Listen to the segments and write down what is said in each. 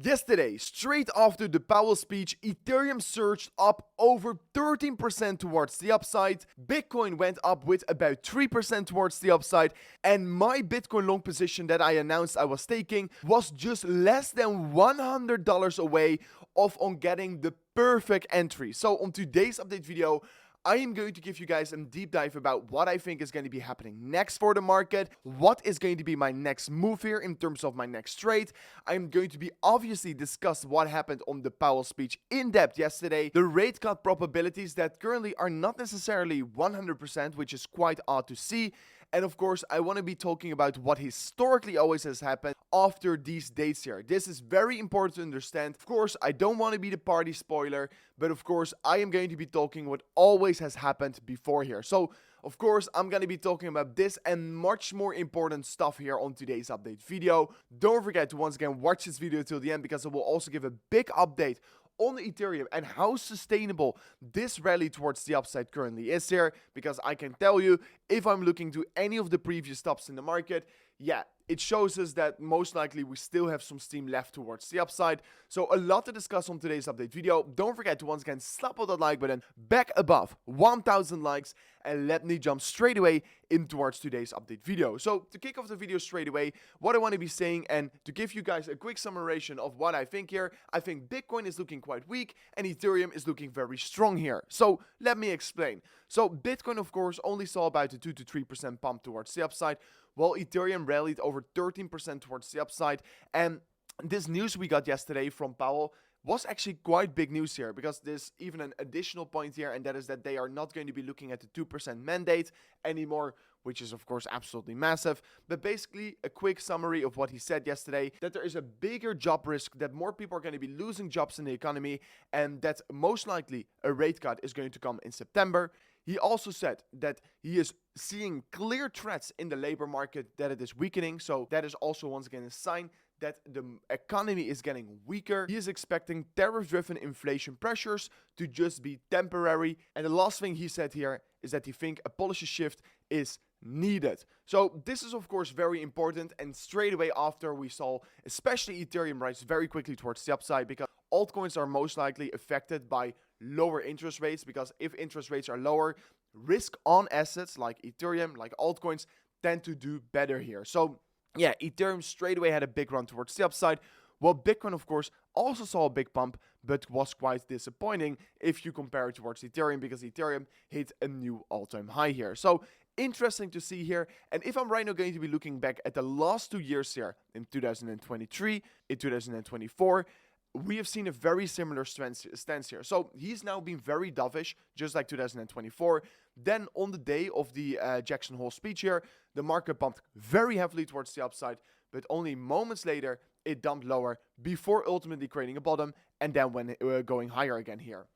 Yesterday, straight after the Powell speech, Ethereum surged up over 13% towards the upside, Bitcoin went up with about 3% towards the upside, and my Bitcoin long position that I announced I was taking was just less than $100 away on getting the perfect entry. So on today's update video, I am going to give you guys a deep dive about what I think is going to be happening next for the market, what is going to be my next move here in terms of my next trade. I'm going to be obviously discuss what happened on the Powell speech in depth yesterday, the rate cut probabilities that currently are not necessarily 100%, which is quite odd to see. And of course, I want to be talking about what historically always has happened after these dates here. This is very important to understand. Of course, I don't want to be the party spoiler, but of course, I am going to be talking what always has happened before here. So, of course, I'm going to be talking about this and much more important stuff here on today's update video. Don't forget to once again watch this video till the end because I will also give a big update on Ethereum and how sustainable this rally towards the upside currently is here, because I can tell you, if I'm looking to any of the previous stops in the market, yeah, it shows us that most likely we still have some steam left towards the upside. So a lot to discuss on today's update video. Don't forget to once again slap on that like button back above 1000 likes, and let me jump straight away in towards today's update video. So to kick off the video straight away, what I want to be saying and to give you guys a quick summation of what I think here, I think Bitcoin is looking quite weak and Ethereum is looking very strong here. So let me explain. So Bitcoin, of course, only saw about a 2 to 3% pump towards the upside, while Ethereum rallied over 13% towards the upside. And this news we got yesterday from Powell was actually quite big news here, because there's even an additional point here, and that is that they are not going to be looking at the 2% mandate anymore, which is of course absolutely massive. But basically a quick summary of what he said yesterday, that there is a bigger job risk, that more people are going to be losing jobs in the economy, and that most likely a rate cut is going to come in September. He also said that he is seeing clear threats in the labor market that it is weakening. So that is also once again a sign that the economy is getting weaker. He is expecting tariff-driven inflation pressures to just be temporary. And the last thing he said here is that he thinks a policy shift is needed. So this is of course very important, and straight away after we saw especially Ethereum rise very quickly towards the upside, because altcoins are most likely affected by lower interest rates, because if interest rates are lower, risk on assets like Ethereum, like altcoins, tend to do better here. So yeah, Ethereum straight away had a big run towards the upside, while Bitcoin of course also saw a big pump, but was quite disappointing if you compare it towards Ethereum, because Ethereum hit a new all-time high here. So interesting to see here. And if I'm right now going to be looking back at the last 2 years here, in 2023, in 2024, we have seen a very similar stance here. So he's now been very dovish, just like 2024. Then on the day of the Jackson Hole speech here, the market pumped very heavily towards the upside, but only moments later, it dumped lower before ultimately creating a bottom, and then when going higher again here.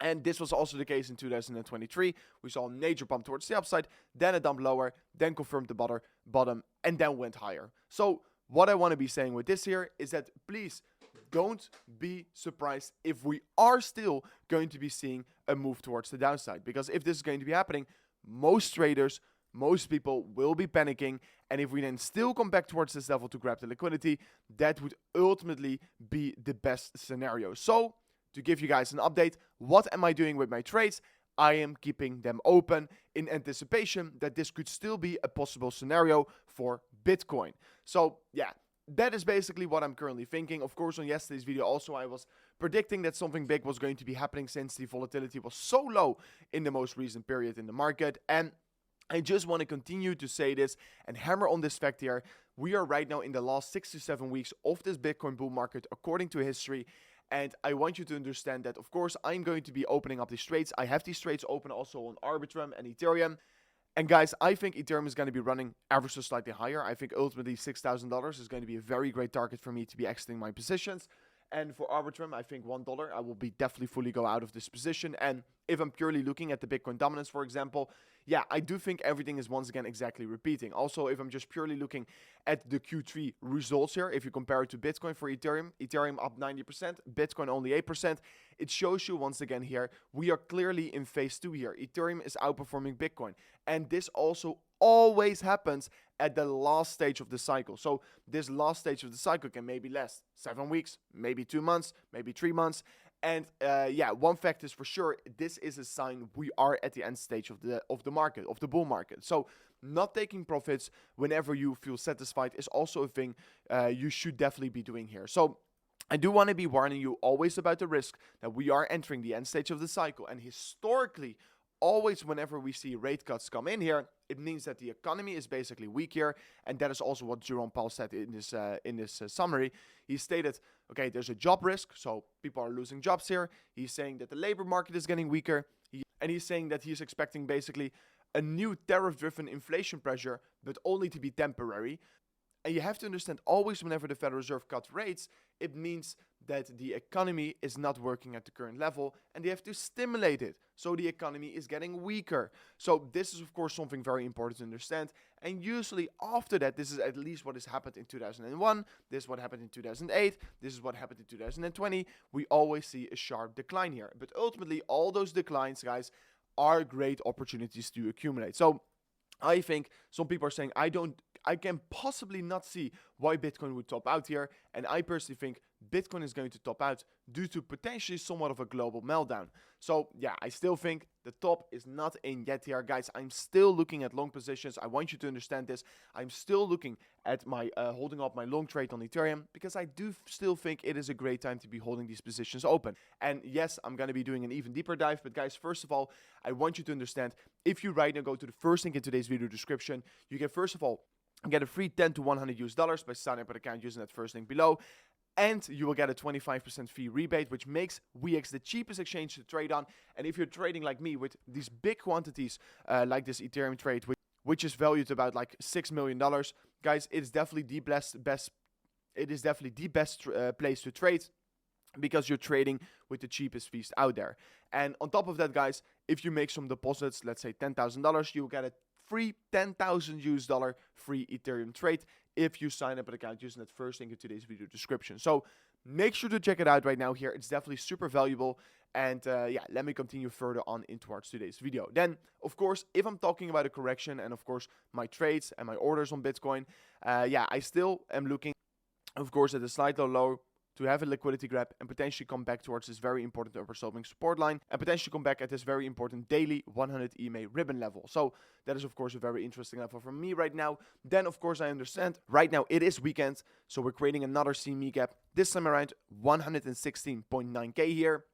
And this was also the case in 2023. We saw a major pump towards the upside, then a dump lower, then confirmed the bottom, and then went higher. So what I want to be saying with this here is that please don't be surprised if we are still going to be seeing a move towards the downside. Because if this is going to be happening, most traders, most people will be panicking. And if we then still come back towards this level to grab the liquidity, that would ultimately be the best scenario. So to give you guys an update, what am I doing with my trades? I am keeping them open in anticipation that this could still be a possible scenario for Bitcoin. So yeah, that is basically what I'm currently thinking. Of course, on yesterday's video also I was predicting that something big was going to be happening, since the volatility was so low in the most recent period in the market. And I just want to continue to say this and hammer on this fact here. We are right now in the last 6 to 7 weeks of this Bitcoin bull market according to history. And I want you to understand that, of course, I'm going to be opening up these trades. I have these trades open also on Arbitrum and Ethereum. And guys, I think Ethereum is going to be running ever so slightly higher. I think ultimately $6,000 is going to be a very great target for me to be exiting my positions. And for Arbitrum, I think $1, I will be definitely fully go out of this position. And if I'm purely looking at the Bitcoin dominance, for example, yeah, I do think everything is once again exactly repeating. Also, if I'm just purely looking at the Q3 results here, if you compare it to Bitcoin for Ethereum, Ethereum up 90%, Bitcoin only 8%, it shows you once again here, we are clearly in phase 2 here. Ethereum is outperforming Bitcoin. And this also always happens at the last stage of the cycle. So this last stage of the cycle can maybe last 7 weeks, maybe 2 months, maybe 3 months. And one fact is for sure, this is a sign we are at the end stage of the market, of the bull market. So not taking profits whenever you feel satisfied is also a thing you should definitely be doing here. So I do want to be warning you always about the risk that we are entering the end stage of the cycle. And historically, always whenever we see rate cuts come in here, it means that the economy is basically weak here. And that is also what Jerome Powell said in this summary. He stated, okay, there's a job risk, so people are losing jobs here. He's saying that the labor market is getting weaker. And he's saying that he's expecting basically a new tariff-driven inflation pressure, but only to be temporary. And you have to understand, always whenever the Federal Reserve cuts rates, it means that the economy is not working at the current level and they have to stimulate it. So the economy is getting weaker. So this is, of course, something very important to understand. And usually after that, this is at least what has happened in 2001. This is what happened in 2008. This is what happened in 2020. We always see a sharp decline here. But ultimately, all those declines, guys, are great opportunities to accumulate. So I think some people are saying, I can possibly not see why Bitcoin would top out here. And I personally think Bitcoin is going to top out due to potentially somewhat of a global meltdown. So yeah, I still think the top is not in yet here, guys. I'm still looking at long positions. I want you to understand this. I'm still looking at my holding up my long trade on Ethereum because I do still think it is a great time to be holding these positions open. And yes, I'm going to be doing an even deeper dive. But guys, first of all, I want you to understand, if you right now go to the first link in today's video description, you can first of all get a free $10 to $100 by signing up an account using that first link below. And you will get a 25% fee rebate, which makes Weex the cheapest exchange to trade on. And if you're trading like me with these big quantities, like this Ethereum trade, which is valued about like $6 million, guys, it is definitely the best place to trade, because you're trading with the cheapest fees out there. And on top of that, guys, if you make some deposits, let's say $10,000, you'll get a free $10,000 free Ethereum trade if you sign up an account using that first link in today's video description. So make sure to check it out right now here. It's definitely super valuable. And let me continue further on in towards today's video. Then, of course, if I'm talking about a correction and, of course, my trades and my orders on Bitcoin, I still am looking, of course, at a slightly low to have a liquidity grab and potentially come back towards this very important oversold support line and potentially come back at this very important daily 100 EMA ribbon level. So that is, of course, a very interesting level for me right now. Then, of course, I understand right now it is weekend, so we're creating another CME gap, this time around 116.9k here.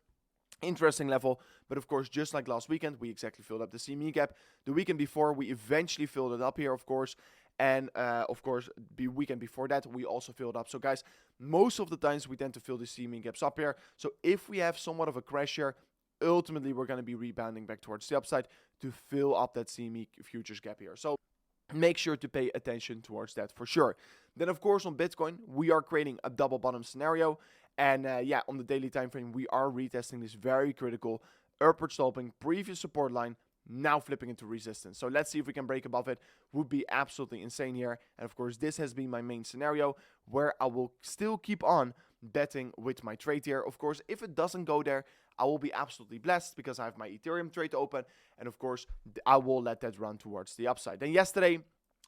Interesting level, but of course, just like last weekend, we exactly filled up the CME gap. The weekend before, we eventually filled it up here, of course. And of course, the weekend before that, we also filled up. So guys, most of the times we tend to fill the CME gaps up here. So if we have somewhat of a crash here, ultimately we're going to be rebounding back towards the upside to fill up that CME futures gap here. So make sure to pay attention towards that for sure. Then of course on Bitcoin, we are creating a double bottom scenario. And on the daily time frame, we are retesting this very critical upward sloping previous support line, now flipping into resistance. So let's see if we can break above it. Would be absolutely insane here. And of course, this has been my main scenario where I will still keep on betting with my trade here. Of course, if it doesn't go there, I will be absolutely blessed because I have my Ethereum trade open. And of course, I will let that run towards the upside. Then yesterday,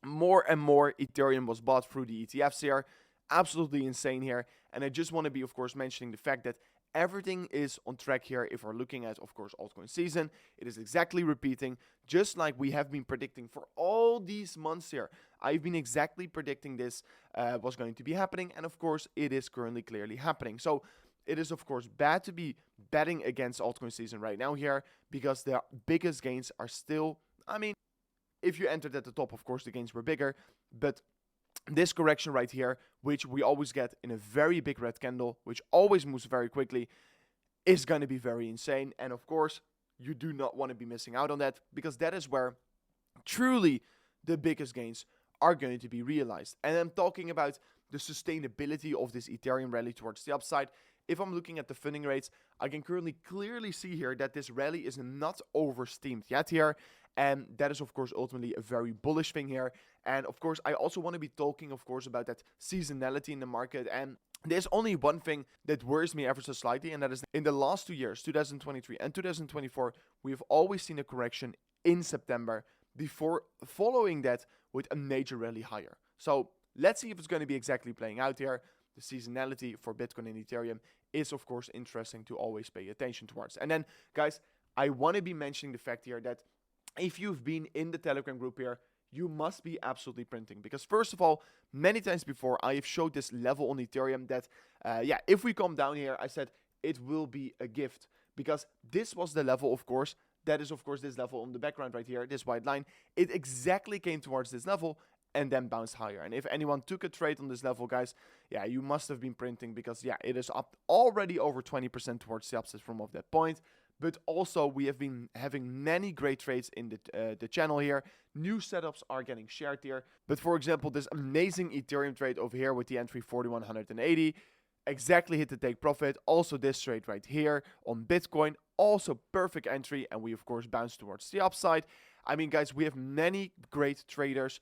more and more Ethereum was bought through the ETFs here. Absolutely insane here. And I just want to be, of course, mentioning the fact that everything is on track here. If we're looking at, of course, altcoin season, it is exactly repeating, just like we have been predicting for all these months here. I've been exactly predicting this was going to be happening, and of course, it is currently clearly happening. So it is, of course, bad to be betting against altcoin season right now here, because the biggest gains are still, if you entered at the top, of course, the gains were bigger, but this correction right here, which we always get in a very big red candle, which always moves very quickly, is going to be very insane. And of course, you do not want to be missing out on that, because that is where truly the biggest gains are going to be realized. And I'm talking about the sustainability of this Ethereum rally towards the upside. If I'm looking at the funding rates, I can currently clearly see here that this rally is not oversteamed yet here. And that is, of course, ultimately a very bullish thing here. And of course, I also want to be talking, of course, about that seasonality in the market. And there's only one thing that worries me ever so slightly, and that is in the last 2 years, 2023 and 2024, we've always seen a correction in September before following that with a major rally higher. So let's see if it's going to be exactly playing out here. The seasonality for Bitcoin and Ethereum is, of course, interesting to always pay attention towards. And then, guys, I want to be mentioning the fact here that if you've been in the Telegram group here, you must be absolutely printing. Because first of all, many times before, I have showed this level on Ethereum that, if we come down here, I said it will be a gift. Because this was the level, of course, that is, of course, this level on the background right here, this white line. It exactly came towards this level and then bounced higher. And if anyone took a trade on this level, guys, yeah, you must have been printing because, yeah, it is up already over 20% towards the upside from of that point. But also, we have been having many great trades in the channel here. New setups are getting shared here. But for example, this amazing Ethereum trade over here with the entry 4180 exactly hit the take profit. Also, this trade right here on Bitcoin, also perfect entry. And we, of course, bounced towards the upside. I mean, guys, we have many great traders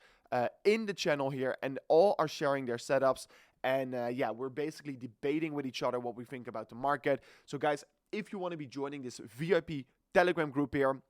in the channel here, and all are sharing their setups. And yeah, we're basically debating with each other what we think about the market. So, guys, if you want to be joining this VIP Telegram group here,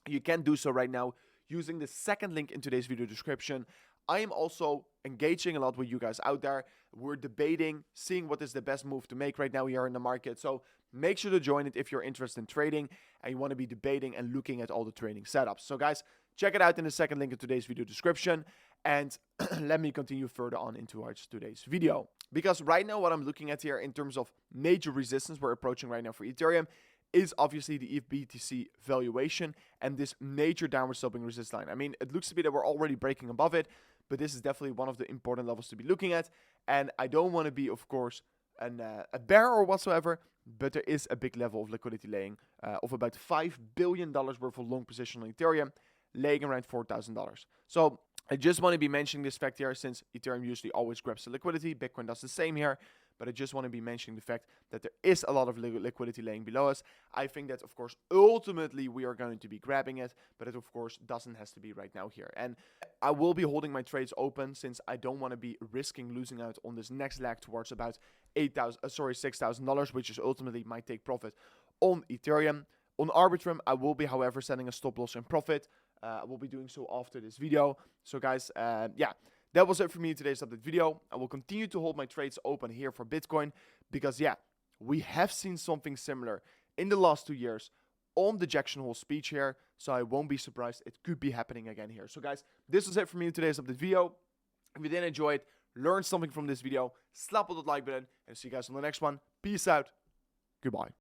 you can do so right now using the second link in today's video description. I am also engaging a lot with you guys out there. We're debating, seeing what is the best move to make right now here in the market. So make sure to join it if you're interested in trading and you want to be debating and looking at all the trading setups. So guys, check it out in the second link in today's video description. And let me continue further on into today's video. Because right now what I'm looking at here in terms of major resistance we're approaching right now for Ethereum is obviously the ETHBTC valuation and this major downward sloping resistance line. I mean, it looks to be that we're already breaking above it, but this is definitely one of the important levels to be looking at. And I don't want to be, of course, a bear or whatsoever, but there is a big level of liquidity laying of about $5 billion worth of long position on Ethereum, laying around $4,000. So I just want to be mentioning this fact here, since Ethereum usually always grabs the liquidity. Bitcoin does the same here. But I just want to be mentioning the fact that there is a lot of liquidity laying below us. I think that, of course, ultimately we are going to be grabbing it. But it, of course, doesn't have to be right now here. And I will be holding my trades open since I don't want to be risking losing out on this next leg towards about $6,000, which is ultimately my take profit on Ethereum. On Arbitrum, I will be, however, setting a stop loss in profit. I will be doing so after this video. So, guys, yeah. That was it for me in today's update video. I will continue to hold my trades open here for Bitcoin because, yeah, we have seen something similar in the last 2 years on the Jackson Hole speech here. So I won't be surprised. It could be happening again here. So, guys, this was it for me in today's update video. If you did enjoy it, learn something from this video, slap on that like button, and see you guys on the next one. Peace out. Goodbye.